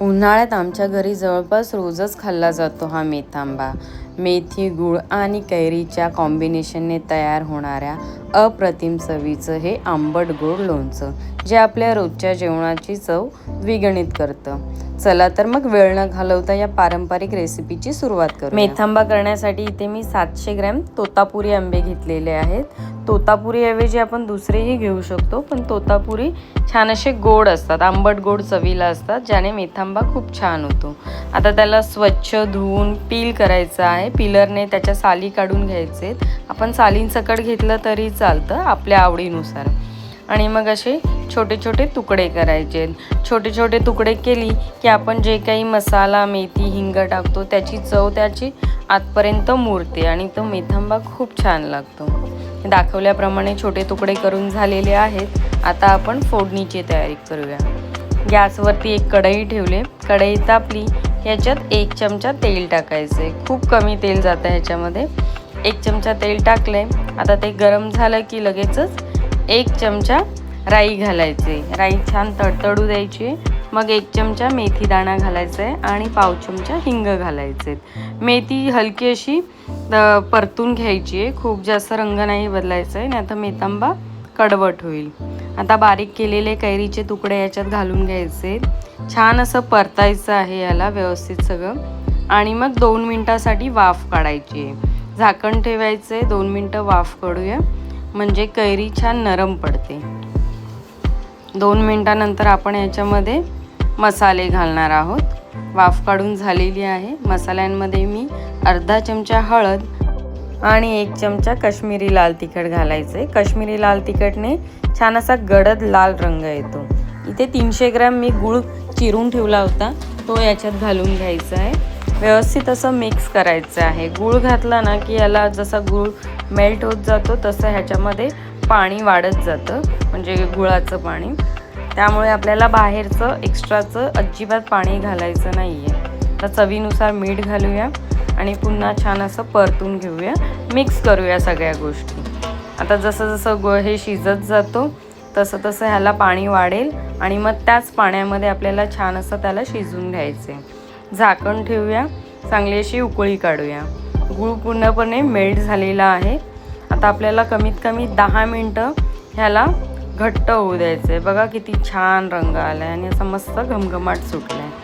उन्हाळ्यात आमच्या घरी जवळपास रोजच खाल्ला जातो हा मेथांबा। मेथी, गूळ आणि कैरीच्या कॉम्बिनेशनने तयार होणाऱ्या अप्रतिम चवीचं हे आंबट गोड लोणचं जे आपल्या रोजच्या जेवणाची चव द्विगुणित करतं। चला तर मग वेळ न घालवता या पारंपरिक रेसिपीची सुरुवात करू। मेथांबा करण्यासाठी इथे मी 700 ग्रॅम तोतापुरी आंबे घेतलेले आहेत। तोतापुरी ऐवजी आपण दुसरेही घेऊ शकतो, पण तोतापुरी छान असे गोड असतात, आंबट गोड चवीला असतात, ज्याने मेथांबा खूप छान होतो। आता त्याला स्वच्छ धुवून पील करायचं आहे। पिलरने त्याच्या साली काढून घ्यायचे। आपण सालींसकट घेतलं तरी चालतं आपल्या आवडीनुसार। आणि मग असे छोटे छोटे तुकडे करायचे। छोटे छोटे तुकडे केली की आपण जे काही मसाला, मेथी, हिंग टाकतो त्याची चव त्याची आतपर्यंत मुरते आणि तो मेथांबा खूप छान लागतो। दाखवल्याप्रमाणे छोटे तुकडे करून झालेले आहेत। आता आपण फोडणीची तयारी करूया। गॅसवरती एक कढई ठेवले। कढई तापली ह्याच्यात 1 चमचा तेल टाकायचे। खूप कमी तेल जातं ह्याच्यामध्ये। 1 चमचा तेल टाकले। आता ते गरम झालं की लगेचच 1 चमचा राई घालायचे। राई छान तडतडू द्यायची। मग 1 चमचा मेथी दाणा घालायचा आहे आणि पाव चमचा हिंग घालायचे। मेथी हलकी अशी परतून घ्यायची आहे, खूप जास्त रंग नाही बदलायचा आहे, नाही तर मेथांबा कडवट होईल। आता बारीक केलेले कैरीचे तुकडे याच्यात घालून घ्यायचे। छान असं परतायचं आहे याला व्यवस्थित सगळं आणि मग 2 मिनिटासाठी वाफ काढायची आहे। झाकण ठेवायचे, 2 मिनिटं वाफ काढूया म्हणजे कैरी छान नरम पडते। 2 मिनिटानंतर आपण याच्यामध्ये मसाले घालणार आहोत। वाफ काढून झालेली आहे। मसाल्यांमध्ये मी अर्धा चमचा हळद आणि 1 चमचा काश्मीरी लाल तिखट घालायचे। काश्मीरी लाल तिखटने छान असा गडद लाल रंग येतो। इथे 300 ग्रॅम मी गूळ चिरून ठेवला होता, तो याच्यात घालून घ्यायचा आहे। व्यवस्थित असं मिक्स करायचं आहे। गूळ घातला ना की याला जसा गूळ मेल्ट होत जातो तसं ह्याच्यामध्ये पाणी वाढत जातं, म्हणजे गुळाचं पाणी। त्यामुळे आपल्याला बाहेरचं एक्स्ट्राचं अजिबात पाणी घालायचं नाही आहे। तर चवीनुसार मीठ घालूया आणि पुन्हा छान असं परतून घेऊया, मिक्स करूया सगळ्या गोष्टी। आता जसं जसं हे शिजत जातो तसं तसं ह्याला पाणी वाढेल आणि मग त्याच पाण्यामध्ये आपल्याला छान असं त्याला शिजवून घ्यायचे। झाकण ठेवूया, चांगली अशी उकळी काढूया। गूळ पूर्णपणे मेल्ट झालेला आहे। आता आपल्याला कमीत कमी 10 मिनिटं ह्याला घट्ट होऊ द्यायचं आहे। बघा किती छान रंग आला आहे आणि असा मस्त घमघमाट सुटला आहे।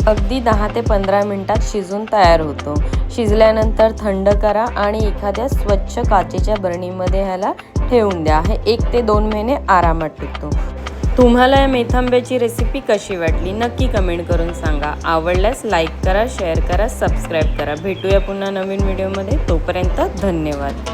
अगदी 10 ते 15 मिनिटात शिजून तयार होतो। शिजल्यानंतर थंड करा आणि एखाद्या स्वच्छ काचेच्या बरणीमध्ये ह्याला ठेवून द्या। हे 1 ते 2 महिने आरामात टिकतो। तुम्हाला या मेथांब्याची रेसिपी कशी वाटली नक्की कमेंट करून सांगा। आवडल्यास लाईक करा, शेअर करा, सबस्क्राईब करा। भेटूया पुन्हा नवीन व्हिडिओमध्ये। तोपर्यंत धन्यवाद।